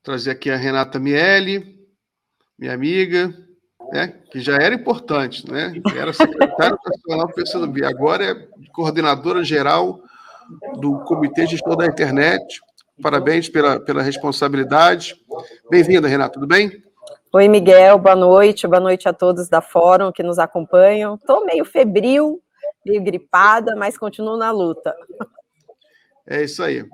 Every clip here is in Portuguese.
trazer aqui a Renata Miele, minha amiga, né, que já era importante, né? Era secretária nacional do PCdoB, agora é coordenadora geral do Comitê Gestor da Internet. Parabéns pela responsabilidade. Bem-vinda, Renata, tudo bem? Oi, Miguel, boa noite a todos da Fórum que nos acompanham. Estou meio febril, meio gripada, mas continuo na luta. É isso aí.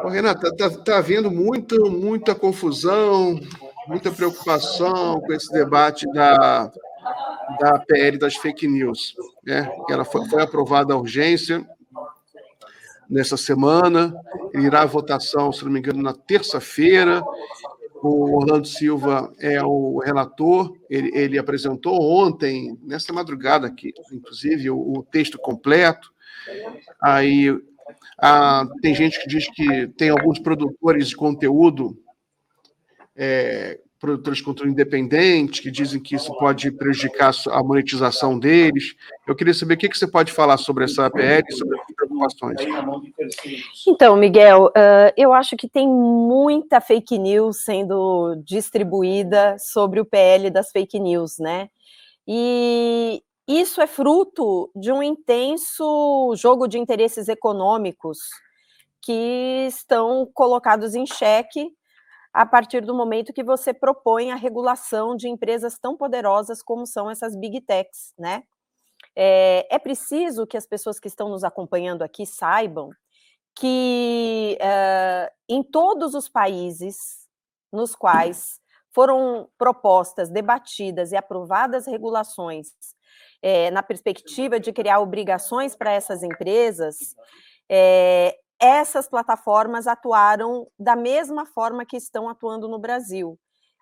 Bom, Renata, tá havendo muita confusão, muita preocupação com esse debate da PL das fake news, né? Ela foi aprovada a urgência nessa semana, irá à votação, se não me engano, na terça-feira. O Orlando Silva é o relator, ele apresentou ontem, nessa madrugada aqui, inclusive, o texto completo. Aí tem gente que diz que tem alguns produtores de conteúdo, produtores de conteúdo independentes, que dizem que isso pode prejudicar a monetização deles. Eu queria saber o que você pode falar sobre essa PL e sobre as preocupações. Então, Miguel, eu acho que tem muita fake news sendo distribuída sobre o PL das fake news, né? E isso é fruto de um intenso jogo de interesses econômicos que estão colocados em xeque a partir do momento que você propõe a regulação de empresas tão poderosas como são essas big techs, né? É preciso que as pessoas que estão nos acompanhando aqui saibam que em todos os países nos quais foram propostas, debatidas e aprovadas regulações na perspectiva de criar obrigações para essas empresas, essas plataformas atuaram da mesma forma que estão atuando no Brasil,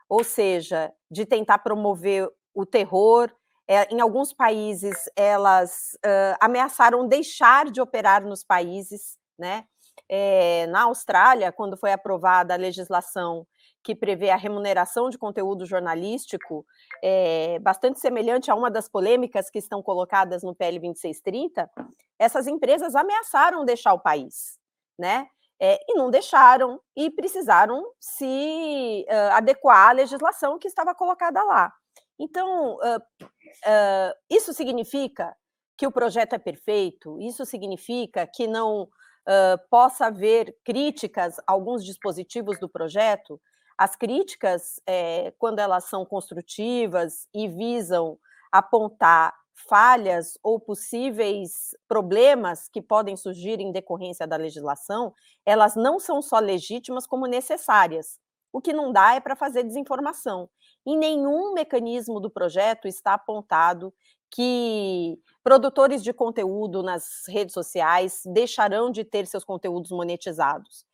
ou seja, de tentar promover o terror. Em alguns países, elas ameaçaram deixar de operar nos países, né? Na Austrália, quando foi aprovada a legislação que prevê a remuneração de conteúdo jornalístico, bastante semelhante a uma das polêmicas que estão colocadas no PL 2630, essas empresas ameaçaram deixar o país, né? E não deixaram, e precisaram se adequar à legislação que estava colocada lá. Então, isso significa que o projeto é perfeito? Isso significa que não possa haver críticas a alguns dispositivos do projeto? As críticas, quando elas são construtivas e visam apontar falhas ou possíveis problemas que podem surgir em decorrência da legislação, elas não são só legítimas, como necessárias. O que não dá é para fazer desinformação. Em nenhum mecanismo do projeto está apontado que produtores de conteúdo nas redes sociais deixarão de ter seus conteúdos monetizados.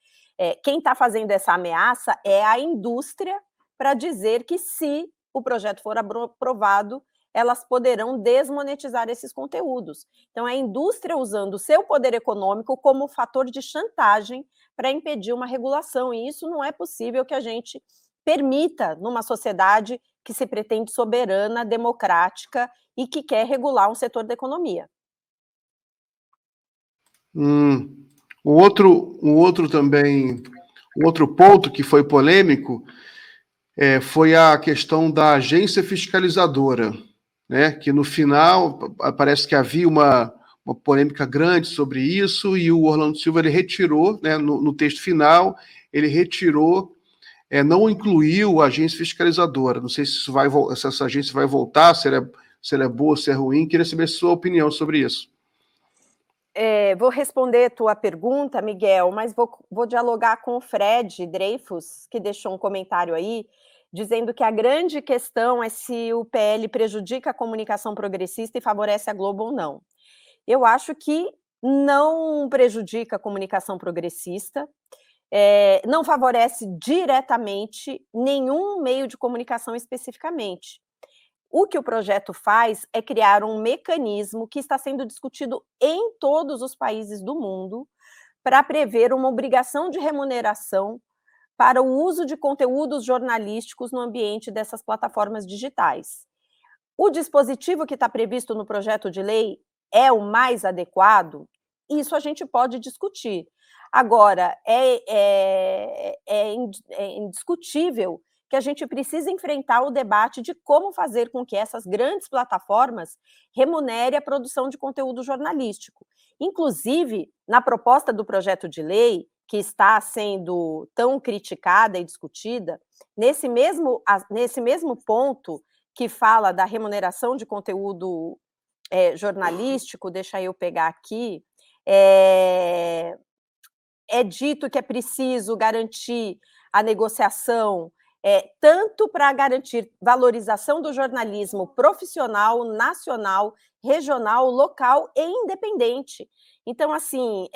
Quem está fazendo essa ameaça é a indústria, para dizer que, se o projeto for aprovado, elas poderão desmonetizar esses conteúdos. Então, é a indústria usando o seu poder econômico como fator de chantagem para impedir uma regulação, e isso não é possível que a gente permita numa sociedade que se pretende soberana, democrática e que quer regular um setor da economia. O outro ponto que foi polêmico foi a questão da agência fiscalizadora, né? Que no final parece que havia uma polêmica grande sobre isso, e o Orlando Silva ele retirou, né, no texto final, ele retirou, não incluiu a agência fiscalizadora. Não sei se essa agência vai voltar, se ela é boa, se é ruim. Queria saber a sua opinião sobre isso. Vou responder a tua pergunta, Miguel, mas vou dialogar com o Fred Dreyfus, que deixou um comentário aí, dizendo que a grande questão é se o PL prejudica a comunicação progressista e favorece a Globo ou não. Eu acho que não prejudica a comunicação progressista, não favorece diretamente nenhum meio de comunicação especificamente. O que o projeto faz é criar um mecanismo que está sendo discutido em todos os países do mundo para prever uma obrigação de remuneração para o uso de conteúdos jornalísticos no ambiente dessas plataformas digitais. O dispositivo que está previsto no projeto de lei é o mais adequado? Isso a gente pode discutir. Agora, é é indiscutível que a gente precisa enfrentar o debate de como fazer com que essas grandes plataformas remunerem a produção de conteúdo jornalístico. Inclusive, na proposta do projeto de lei, que está sendo tão criticada e discutida, nesse mesmo ponto que fala da remuneração de conteúdo jornalístico, deixa eu pegar aqui, é dito que é preciso garantir a negociação, tanto para garantir valorização do jornalismo profissional, nacional, regional, local e independente. Então, assim,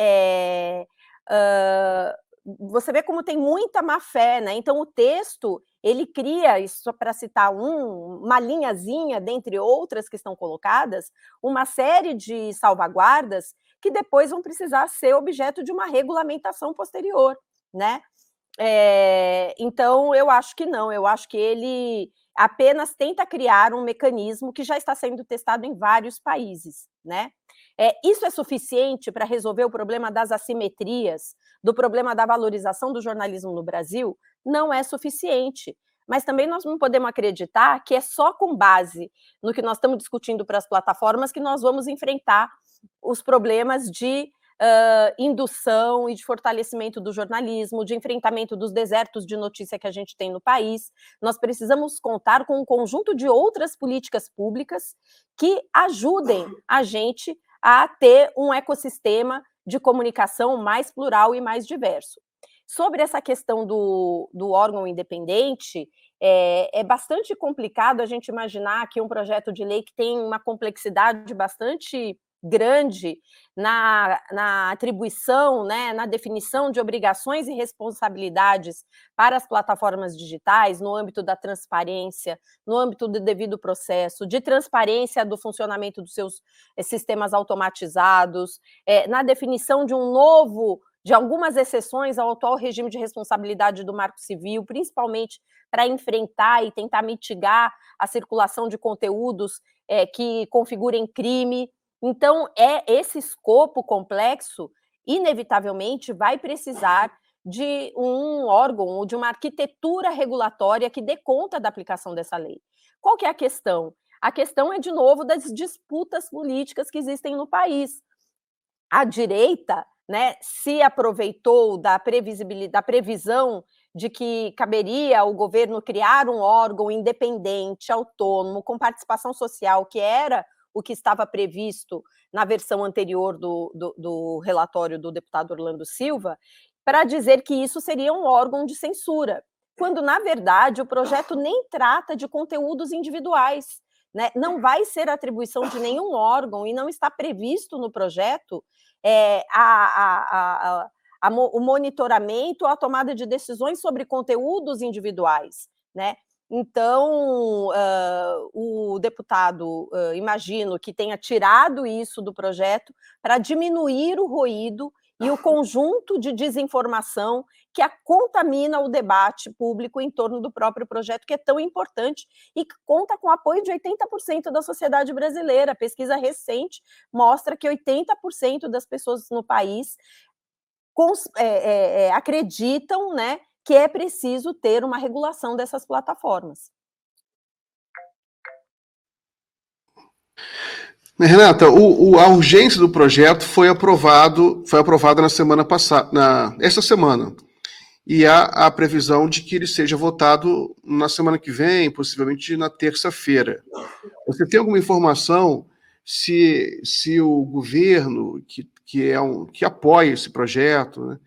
você vê como tem muita má-fé, né? Então, o texto, ele cria, só para citar uma linhazinha, dentre outras que estão colocadas, uma série de salvaguardas que depois vão precisar ser objeto de uma regulamentação posterior, né? Então, eu acho que não, eu acho que ele apenas tenta criar um mecanismo que já está sendo testado em vários países, né? Isso é suficiente para resolver o problema das assimetrias, do problema da valorização do jornalismo no Brasil? Não é suficiente. Mas também nós não podemos acreditar que é só com base no que nós estamos discutindo para as plataformas que nós vamos enfrentar os problemas de indução e de fortalecimento do jornalismo, de enfrentamento dos desertos de notícia que a gente tem no país. Nós precisamos contar com um conjunto de outras políticas públicas que ajudem a gente a ter um ecossistema de comunicação mais plural e mais diverso. Sobre essa questão do órgão independente, é bastante complicado a gente imaginar que um projeto de lei que tem uma complexidade bastante grande na atribuição, né, na definição de obrigações e responsabilidades para as plataformas digitais, no âmbito da transparência, no âmbito do devido processo, de transparência do funcionamento dos seus sistemas automatizados, na definição de algumas exceções ao atual regime de responsabilidade do Marco Civil, principalmente para enfrentar e tentar mitigar a circulação de conteúdos que configurem crime. Então, esse escopo complexo, inevitavelmente, vai precisar de um órgão ou de uma arquitetura regulatória que dê conta da aplicação dessa lei. Qual que é a questão? A questão é, de novo, das disputas políticas que existem no país. A direita, né, se aproveitou da previsão de que caberia ao governo criar um órgão independente, autônomo, com participação social, que era o que estava previsto na versão anterior do relatório do deputado Orlando Silva, para dizer que isso seria um órgão de censura, quando, na verdade, o projeto nem trata de conteúdos individuais, né? Não vai ser atribuição de nenhum órgão e não está previsto no projeto o monitoramento, a tomada de decisões sobre conteúdos individuais, né? Então, o deputado, imagino que tenha tirado isso do projeto para diminuir o ruído e o conjunto de desinformação que contamina o debate público em torno do próprio projeto, que é tão importante e que conta com o apoio de 80% da sociedade brasileira. A pesquisa recente mostra que 80% das pessoas no país acreditam, né, que é preciso ter uma regulação dessas plataformas. Renata, a urgência do projeto foi aprovada na semana passada, esta semana, e há a previsão de que ele seja votado na semana que vem, possivelmente na terça-feira. Você tem alguma informação se o governo, que apoia esse projeto, né,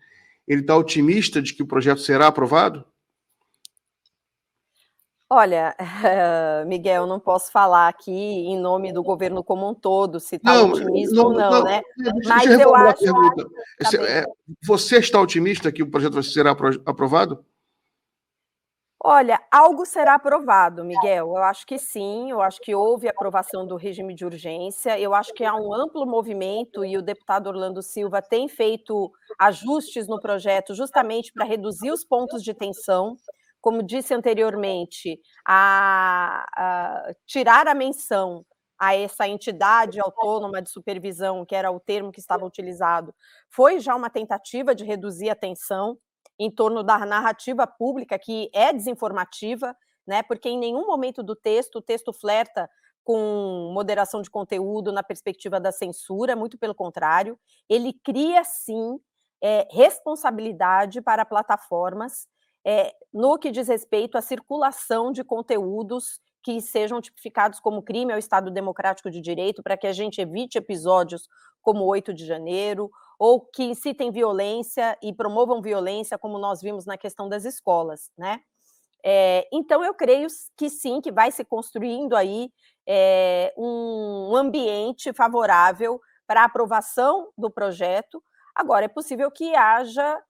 ele está otimista de que o projeto será aprovado? Olha, Miguel, não posso falar aqui em nome do governo como um todo, se está otimista ou não, né? Mas eu acho... a pergunta. Você está otimista que o projeto será aprovado? Olha, algo será aprovado, Miguel. Eu acho que sim, eu acho que houve aprovação do regime de urgência, eu acho que há um amplo movimento e o deputado Orlando Silva tem feito ajustes no projeto justamente para reduzir os pontos de tensão. Como disse anteriormente, tirar a menção a essa entidade autônoma de supervisão, que era o termo que estava utilizado, foi já uma tentativa de reduzir a tensão. em torno da narrativa pública, que é desinformativa, né, porque em nenhum momento do texto, o texto flerta com moderação de conteúdo na perspectiva da censura, muito pelo contrário, ele cria, sim, responsabilidade para plataformas no que diz respeito à circulação de conteúdos que sejam tipificados como crime ao Estado Democrático de Direito, para que a gente evite episódios como o 8 de janeiro, ou que incitem violência e promovam violência, como nós vimos na questão das escolas, né? Então, eu creio que sim, que vai se construindo aí um ambiente favorável para a aprovação do projeto. Agora, é possível que haja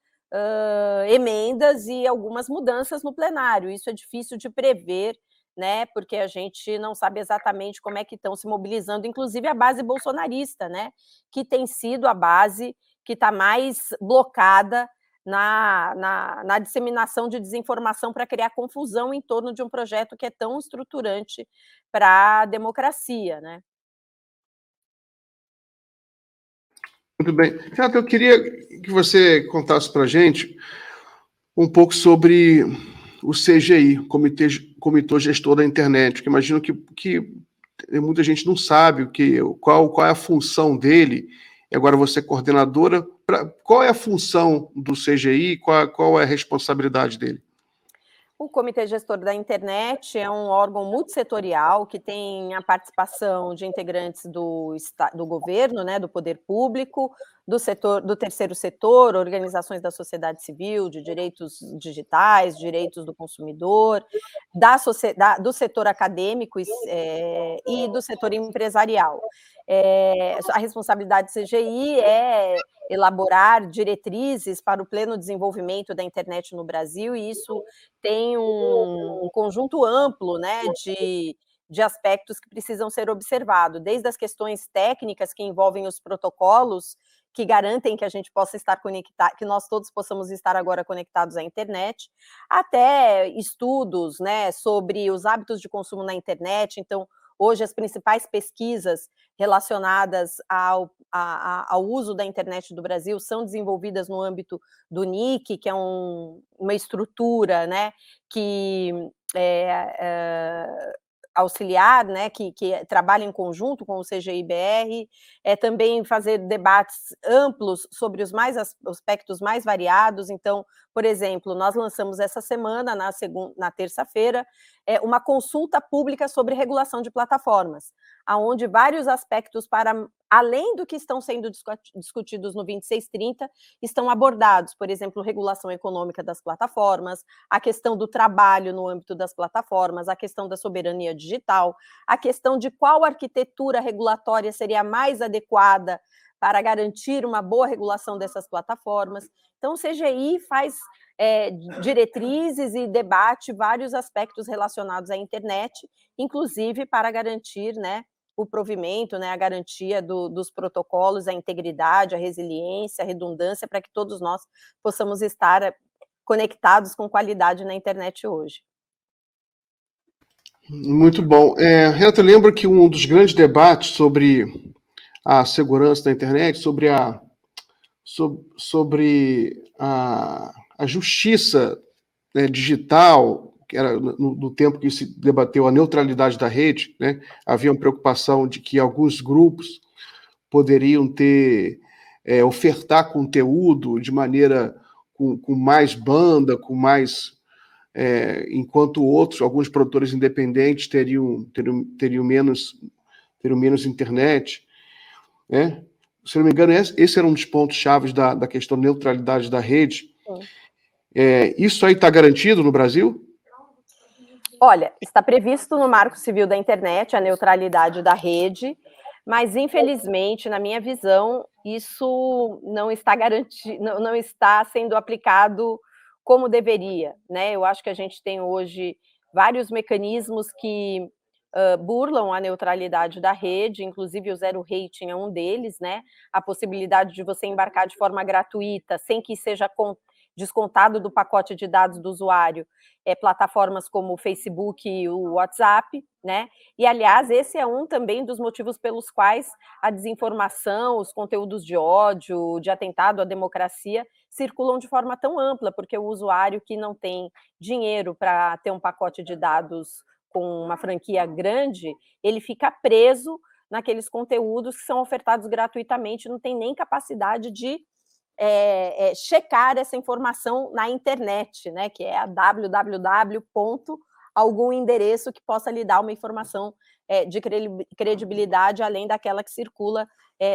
emendas e algumas mudanças no plenário. Isso é difícil de prever, né? Porque a gente não sabe exatamente como é que estão se mobilizando, inclusive a base bolsonarista, né? Que tem sido a base que está mais blocada na disseminação de desinformação para criar confusão em torno de um projeto que é tão estruturante para a democracia, né? Muito bem. Renata, eu queria que você contasse para a gente um pouco sobre o CGI, Comitê Gestor da Internet, que imagino que muita gente não sabe qual é a função dele, e agora você é coordenadora. Qual é a função do CGI, qual é a responsabilidade dele? O Comitê Gestor da Internet é um órgão multissetorial que tem a participação de integrantes do governo, né, do poder público, do terceiro setor, organizações da sociedade civil, de direitos digitais, direitos do consumidor, do setor acadêmico e do setor empresarial. A responsabilidade do CGI é elaborar diretrizes para o pleno desenvolvimento da internet no Brasil, e isso tem um conjunto amplo, né, de aspectos que precisam ser observados, desde as questões técnicas que envolvem os protocolos que garantem que a gente possa estar conectado, que nós todos possamos estar agora conectados à internet, até estudos, né, sobre os hábitos de consumo na internet. Então, hoje as principais pesquisas relacionadas ao uso da internet do Brasil são desenvolvidas no âmbito do NIC, que é uma estrutura, né, que auxiliar, né, que trabalha em conjunto com o CGI-BR, também fazer debates amplos sobre os aspectos mais variados. Então, por exemplo, nós lançamos essa semana, na terça-feira, uma consulta pública sobre regulação de plataformas, onde vários aspectos, para além do que estão sendo discutidos no 2630, estão abordados. Por exemplo, regulação econômica das plataformas, a questão do trabalho no âmbito das plataformas, a questão da soberania digital, a questão de qual arquitetura regulatória seria mais adequada para garantir uma boa regulação dessas plataformas. Então, o CGI faz diretrizes e debate vários aspectos relacionados à internet, inclusive para garantir, né, o provimento, né, a garantia dos protocolos, a integridade, a resiliência, a redundância, para que todos nós possamos estar conectados com qualidade na internet hoje. Muito bom. Renata, eu lembro que um dos grandes debates sobre a segurança da internet, sobre a justiça, né, digital, que era no tempo que se debateu a neutralidade da rede, né, havia uma preocupação de que alguns grupos poderiam ofertar conteúdo de maneira com mais banda, com mais... enquanto alguns produtores independentes teriam menos internet, né? Se não me engano, esse era um dos pontos chaves da questão da neutralidade da rede. Isso aí está garantido no Brasil? Olha, está previsto no Marco Civil da Internet a neutralidade da rede, mas, infelizmente, na minha visão, isso não está garantido, não está sendo aplicado como deveria, né? Eu acho que a gente tem hoje vários mecanismos que burlam a neutralidade da rede, inclusive o zero rating é um deles, né? A possibilidade de você embarcar de forma gratuita, sem que seja descontado do pacote de dados do usuário, plataformas como o Facebook e o WhatsApp, né? E, aliás, esse é um também dos motivos pelos quais a desinformação, os conteúdos de ódio, de atentado à democracia, circulam de forma tão ampla, porque o usuário que não tem dinheiro para ter um pacote de dados com uma franquia grande, ele fica preso naqueles conteúdos que são ofertados gratuitamente, não tem nem capacidade de checar essa informação na internet, né, que é a www. Algum endereço que possa lhe dar uma informação de credibilidade, além daquela que circula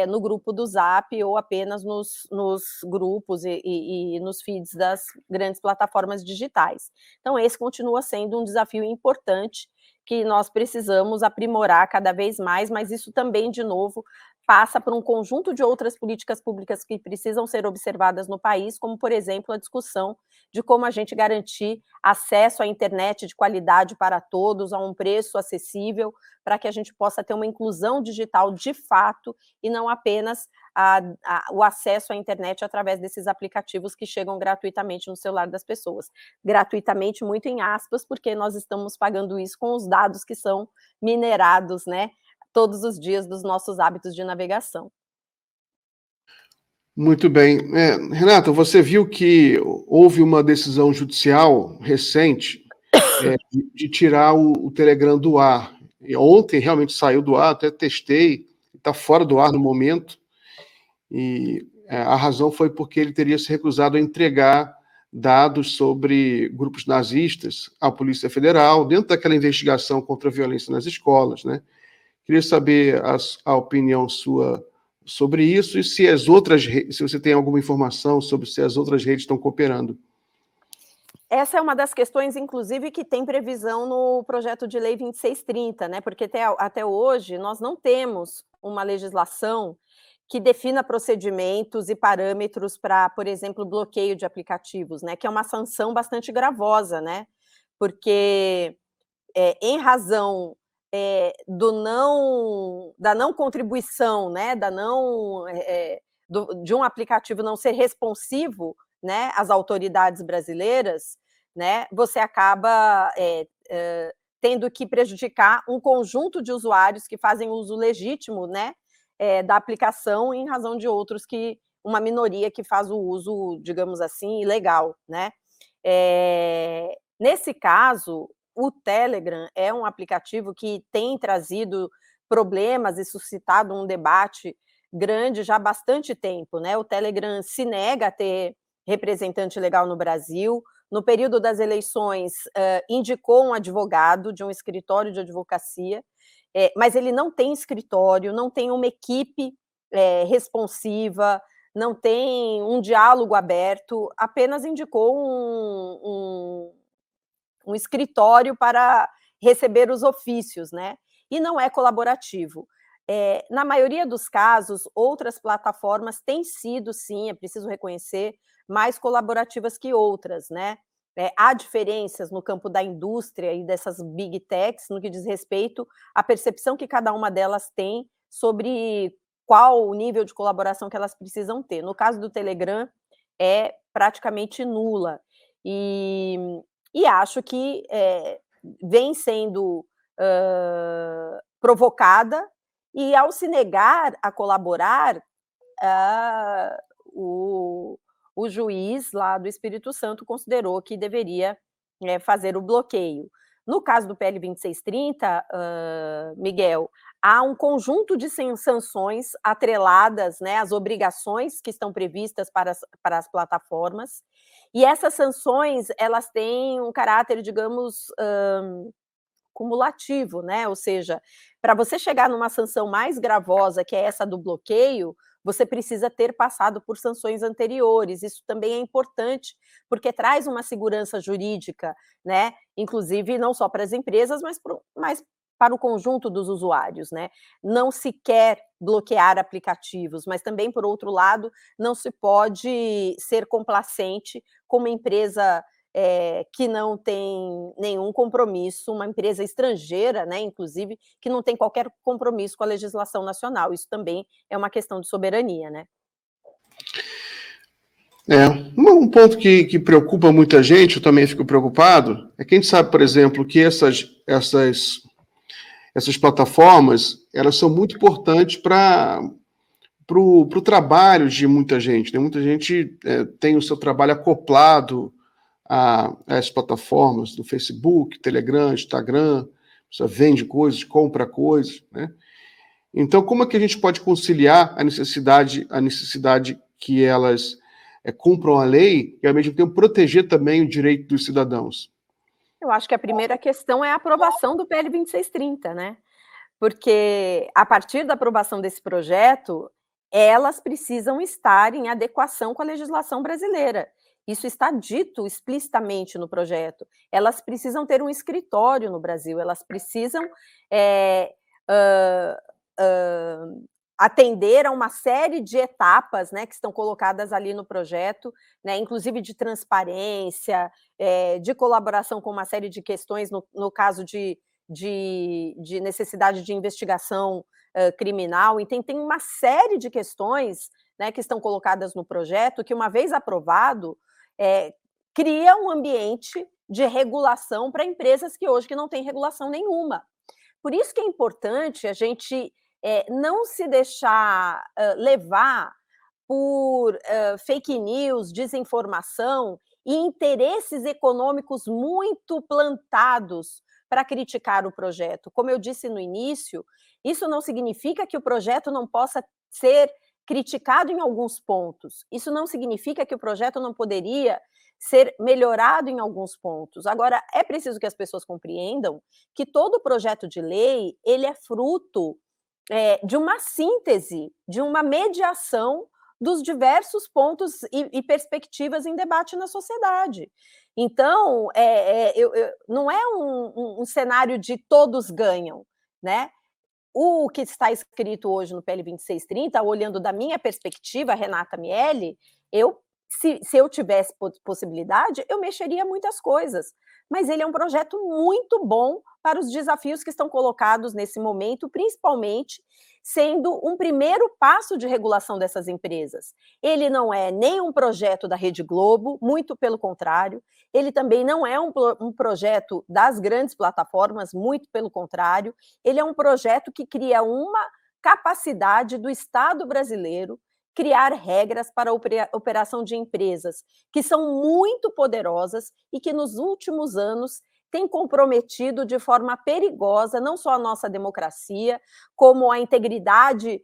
no grupo do Zap ou apenas nos grupos e nos feeds das grandes plataformas digitais. Então, esse continua sendo um desafio importante que nós precisamos aprimorar cada vez mais, mas isso também, de novo, passa por um conjunto de outras políticas públicas que precisam ser observadas no país, como, por exemplo, a discussão de como a gente garantir acesso à internet de qualidade para todos, a um preço acessível, para que a gente possa ter uma inclusão digital de fato e não apenas o acesso à internet através desses aplicativos que chegam gratuitamente no celular das pessoas. Gratuitamente, muito em aspas, porque nós estamos pagando isso com os dados que são minerados, né, todos os dias dos nossos hábitos de navegação. Muito bem. Renata, você viu que houve uma decisão judicial recente de tirar o Telegram do ar. E ontem realmente saiu do ar, até testei, está fora do ar no momento, e a razão foi porque ele teria se recusado a entregar dados sobre grupos nazistas à Polícia Federal, dentro daquela investigação contra a violência nas escolas, né? Queria saber a opinião sua sobre isso e se você tem alguma informação sobre se as outras redes estão cooperando. Essa é uma das questões, inclusive, que tem previsão no projeto de lei 2630, né? Porque até hoje nós não temos uma legislação que defina procedimentos e parâmetros para, por exemplo, bloqueio de aplicativos, né? Que é uma sanção bastante gravosa, né? Porque em razão da não contribuição, né? De um aplicativo não ser responsivo, né, às autoridades brasileiras, né, você acaba tendo que prejudicar um conjunto de usuários que fazem uso legítimo, né, da aplicação em razão de outros uma minoria que faz o uso, digamos assim, ilegal, né? Nesse caso, o Telegram é um aplicativo que tem trazido problemas e suscitado um debate grande já há bastante tempo, né? O Telegram se nega a ter representante legal no Brasil. No período das eleições, indicou um advogado de um escritório de advocacia, mas ele não tem escritório, não tem uma equipe responsiva, não tem um diálogo aberto, apenas indicou um escritório para receber os ofícios, né? E não é colaborativo. Na maioria dos casos, outras plataformas têm sido, sim, é preciso reconhecer, mais colaborativas que outras, né? Há diferenças no campo da indústria e dessas big techs no que diz respeito à percepção que cada uma delas tem sobre qual o nível de colaboração que elas precisam ter. No caso do Telegram, é praticamente nula. E acho que vem sendo provocada, e ao se negar a colaborar, o juiz lá do Espírito Santo considerou que deveria fazer o bloqueio. No caso do PL 2630, Miguel, há um conjunto de sanções atreladas, né, às obrigações que estão previstas para as plataformas, e essas sanções, elas têm um caráter, digamos, cumulativo, né? Ou seja, para você chegar numa sanção mais gravosa, que é essa do bloqueio, você precisa ter passado por sanções anteriores. Isso também é importante, porque traz uma segurança jurídica, né? Inclusive, não só para as empresas, mas para o conjunto dos usuários, né? Não se quer bloquear aplicativos, mas também, por outro lado, não se pode ser complacente com uma empresa que não tem nenhum compromisso, uma empresa estrangeira, né, inclusive, que não tem qualquer compromisso com a legislação nacional. Isso também é uma questão de soberania, né? Um ponto que preocupa muita gente, eu também fico preocupado, é que a gente sabe, por exemplo, que essas plataformas, elas são muito importantes para o trabalho de muita gente, né? Muita gente tem o seu trabalho acoplado a essas plataformas do Facebook, Telegram, Instagram, você vende coisas, compra coisas, né? Então, como é que a gente pode conciliar a necessidade que elas cumpram a lei e, ao mesmo tempo, proteger também o direito dos cidadãos? Eu acho que a primeira questão é a aprovação do PL 2630, né? Porque, a partir da aprovação desse projeto, elas precisam estar em adequação com a legislação brasileira. Isso está dito explicitamente no projeto. Elas precisam ter um escritório no Brasil, elas precisam atender a uma série de etapas, né, que estão colocadas ali no projeto, né, inclusive de transparência, de colaboração com uma série de questões, no caso de necessidade de investigação criminal. Então, tem uma série de questões, né, que estão colocadas no projeto, que, uma vez aprovado, cria um ambiente de regulação para empresas que hoje não têm regulação nenhuma. Por isso que é importante a gente não se deixar levar por fake news, desinformação e interesses econômicos muito plantados para criticar o projeto. Como eu disse no início, isso não significa que o projeto não possa ser criticado em alguns pontos. Isso não significa que o projeto não poderia ser melhorado em alguns pontos. Agora, é preciso que as pessoas compreendam que todo projeto de lei, ele é fruto de uma síntese, de uma mediação dos diversos pontos e perspectivas em debate na sociedade. Então, não é um cenário de todos ganham, né? O que está escrito hoje no PL 2630, olhando da minha perspectiva, Renata Miele, se eu tivesse possibilidade, eu mexeria muitas coisas, mas ele é um projeto muito bom para os desafios que estão colocados nesse momento, principalmente sendo um primeiro passo de regulação dessas empresas. Ele não é nem um projeto da Rede Globo, muito pelo contrário, ele também não é um projeto das grandes plataformas, muito pelo contrário, ele é um projeto que cria uma capacidade do Estado brasileiro criar regras para a operação de empresas que são muito poderosas e que, nos últimos anos, têm comprometido de forma perigosa não só a nossa democracia, como a integridade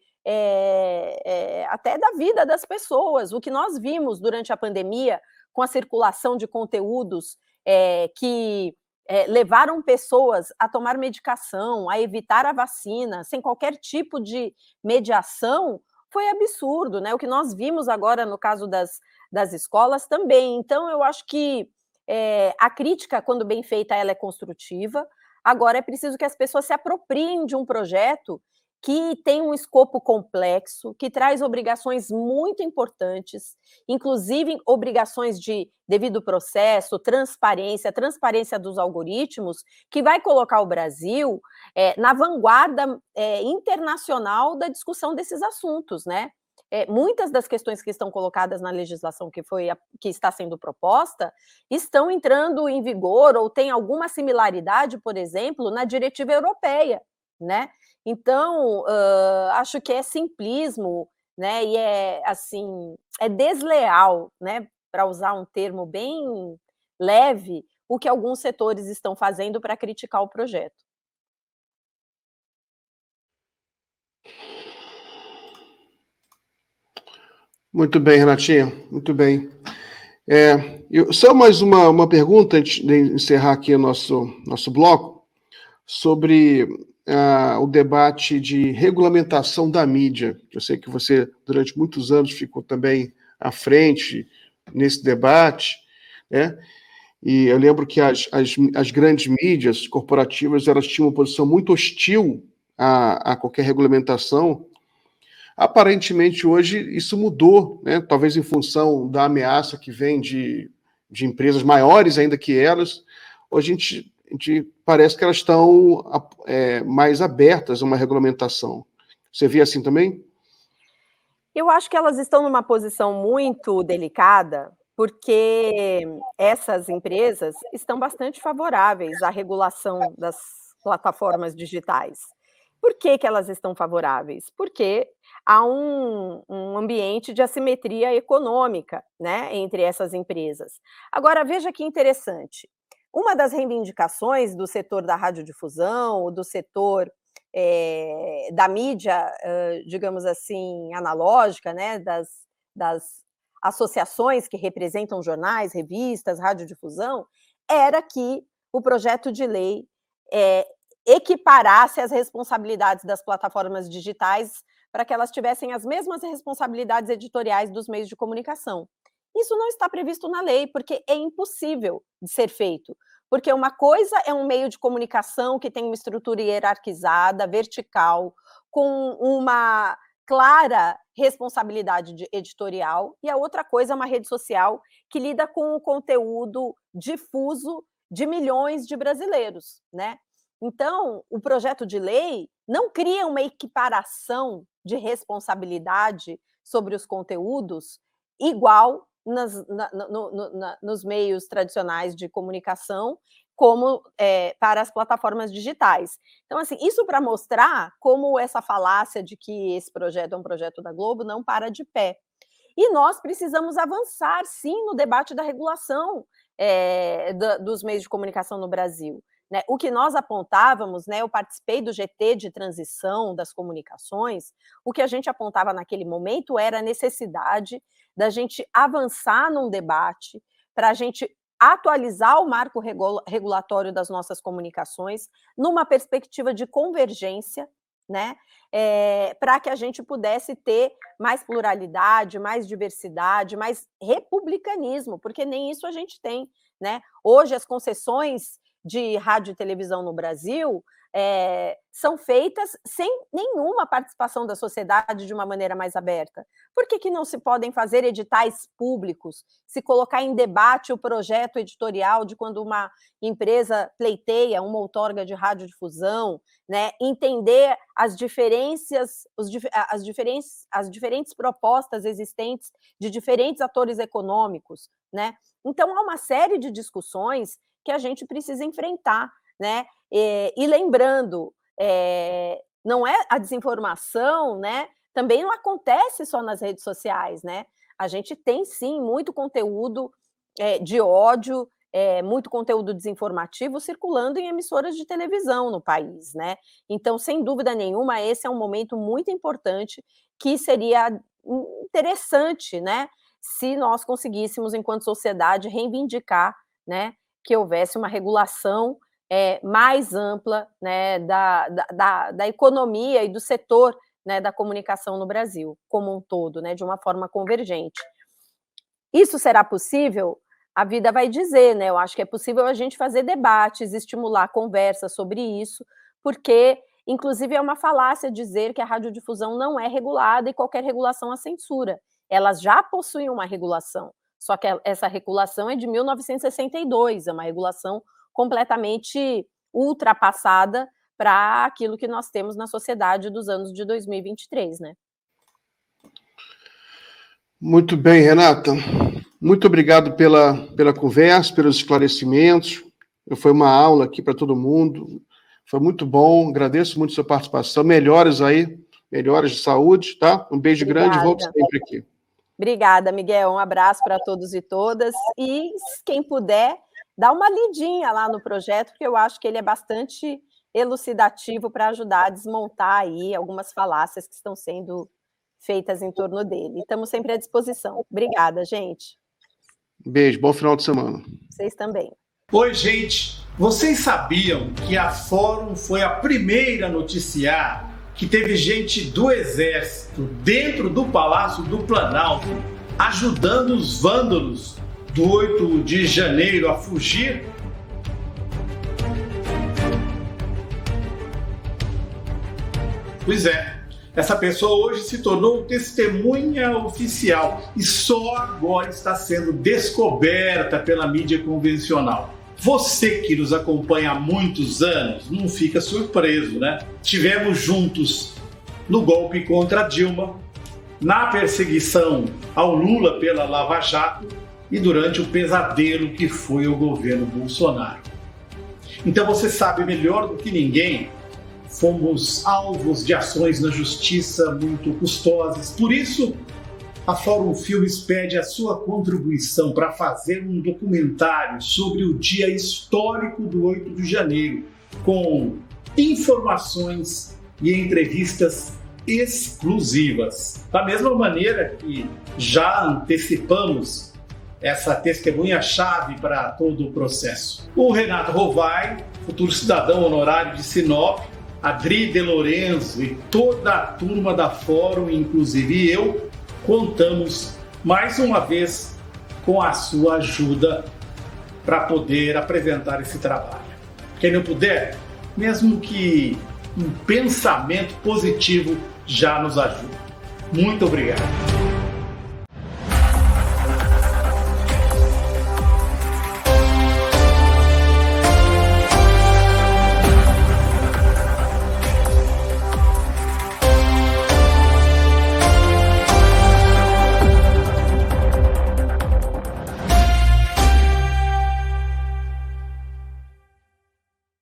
até da vida das pessoas. O que nós vimos durante a pandemia, com a circulação de conteúdos que levaram pessoas a tomar medicação, a evitar a vacina, sem qualquer tipo de mediação, foi absurdo, né? O que nós vimos agora no caso das escolas também. Então, eu acho que a crítica, quando bem feita, ela é construtiva. Agora, é preciso que as pessoas se apropriem de um projeto que tem um escopo complexo, que traz obrigações muito importantes, inclusive obrigações de devido processo, transparência dos algoritmos, que vai colocar o Brasil na vanguarda internacional da discussão desses assuntos, né? Muitas das questões que estão colocadas na legislação que está sendo proposta estão entrando em vigor ou tem alguma similaridade, por exemplo, na diretiva europeia, né? Então, acho que é simplismo, né? E é desleal, né? Para usar um termo bem leve, o que alguns setores estão fazendo para criticar o projeto. Muito bem, Renatinha, muito bem. Só mais uma pergunta, antes de encerrar aqui o nosso bloco, sobre o debate de regulamentação da mídia. Eu sei que você, durante muitos anos, ficou também à frente nesse debate, né? E eu lembro que as grandes mídias corporativas, elas tinham uma posição muito hostil a qualquer regulamentação. Aparentemente, hoje, isso mudou, né? Talvez em função da ameaça que vem de empresas maiores ainda que elas. Hoje a gente parece que elas estão mais abertas a uma regulamentação. Você vê assim também? Eu acho que elas estão numa posição muito delicada, porque essas empresas estão bastante favoráveis à regulação das plataformas digitais. Por que que elas estão favoráveis? Porque há um ambiente de assimetria econômica, né, entre essas empresas. Agora veja que interessante, uma das reivindicações do setor da radiodifusão, do setor, da mídia, digamos assim, analógica, né, das associações que representam jornais, revistas, radiodifusão, era que o projeto de lei, eh, equiparasse as responsabilidades das plataformas digitais para que elas tivessem as mesmas responsabilidades editoriais dos meios de comunicação. Isso não está previsto na lei, porque é impossível de ser feito. Porque uma coisa é um meio de comunicação que tem uma estrutura hierarquizada, vertical, com uma clara responsabilidade editorial, e a outra coisa é uma rede social que lida com o conteúdo difuso de milhões de brasileiros, né? Então, o projeto de lei não cria uma equiparação de responsabilidade sobre os conteúdos igual nos meios tradicionais de comunicação, como para as plataformas digitais. Então, assim, isso para mostrar como essa falácia de que esse projeto é um projeto da Globo não para de pé. E nós precisamos avançar, sim, no debate da regulação dos meios de comunicação no Brasil. Né? O que nós apontávamos, né, eu participei do GT de transição das comunicações, o que a gente apontava naquele momento era a necessidade da gente avançar num debate para a gente atualizar o marco regulatório das nossas comunicações numa perspectiva de convergência, né, para que a gente pudesse ter mais pluralidade, mais diversidade, mais republicanismo, porque nem isso a gente tem, né? Hoje as concessões de rádio e televisão no Brasil são feitas sem nenhuma participação da sociedade de uma maneira mais aberta. Por que não se podem fazer editais públicos, se colocar em debate o projeto editorial de quando uma empresa pleiteia uma outorga de radiodifusão, né, entender as diferentes propostas existentes de diferentes atores econômicos, né? Então, há uma série de discussões que a gente precisa enfrentar, né? E lembrando, não é a desinformação, né? Também não acontece só nas redes sociais, né? A gente tem sim muito conteúdo de ódio, muito conteúdo desinformativo circulando em emissoras de televisão no país, né? Então, sem dúvida nenhuma, esse é um momento muito importante que seria interessante, né? Se nós conseguíssemos, enquanto sociedade, reivindicar, né, que houvesse uma regulação mais ampla, né, da economia e do setor, né, da comunicação no Brasil, como um todo, né, de uma forma convergente. Isso será possível? A vida vai dizer, né? Eu acho que é possível a gente fazer debates, estimular conversas sobre isso, porque, inclusive, é uma falácia dizer que a radiodifusão não é regulada e qualquer regulação a censura. Elas já possuem uma regulação, só que essa regulação é de 1962, é uma regulação completamente ultrapassada para aquilo que nós temos na sociedade dos anos de 2023, né? Muito bem, Renata. Muito obrigado pela conversa, pelos esclarecimentos. Foi uma aula aqui para todo mundo. Foi muito bom. Agradeço muito a sua participação. Melhoras aí, melhoras de saúde, tá? Um beijo grande e volto sempre aqui. Obrigada, Miguel. Um abraço para todos e todas. E quem puder, dá uma lidinha lá no projeto, porque eu acho que ele é bastante elucidativo para ajudar a desmontar aí algumas falácias que estão sendo feitas em torno dele. Estamos sempre à disposição. Obrigada, gente. Beijo, bom final de semana. Vocês também. Oi, gente. Vocês sabiam que a Fórum foi a primeira a noticiar que teve gente do Exército dentro do Palácio do Planalto ajudando os vândalos do 8 de janeiro a fugir? Pois é, essa pessoa hoje se tornou testemunha oficial e só agora está sendo descoberta pela mídia convencional. Você que nos acompanha há muitos anos não fica surpreso, né? Tivemos juntos no golpe contra Dilma, na perseguição ao Lula pela Lava Jato e durante o pesadelo que foi o governo Bolsonaro. Então você sabe melhor do que ninguém, fomos alvos de ações na justiça muito custosas. Por isso, a Fórum Filmes pede a sua contribuição para fazer um documentário sobre o dia histórico do 8 de janeiro, com informações e entrevistas exclusivas. Da mesma maneira que já antecipamos essa testemunha-chave para todo o processo. O Renato Rovai, futuro cidadão honorário de Sinop, Adri De Lorenzo e toda a turma da Fórum, inclusive eu, contamos mais uma vez com a sua ajuda para poder apresentar esse trabalho. Quem não puder, mesmo que um pensamento positivo já nos ajuda. Muito obrigado.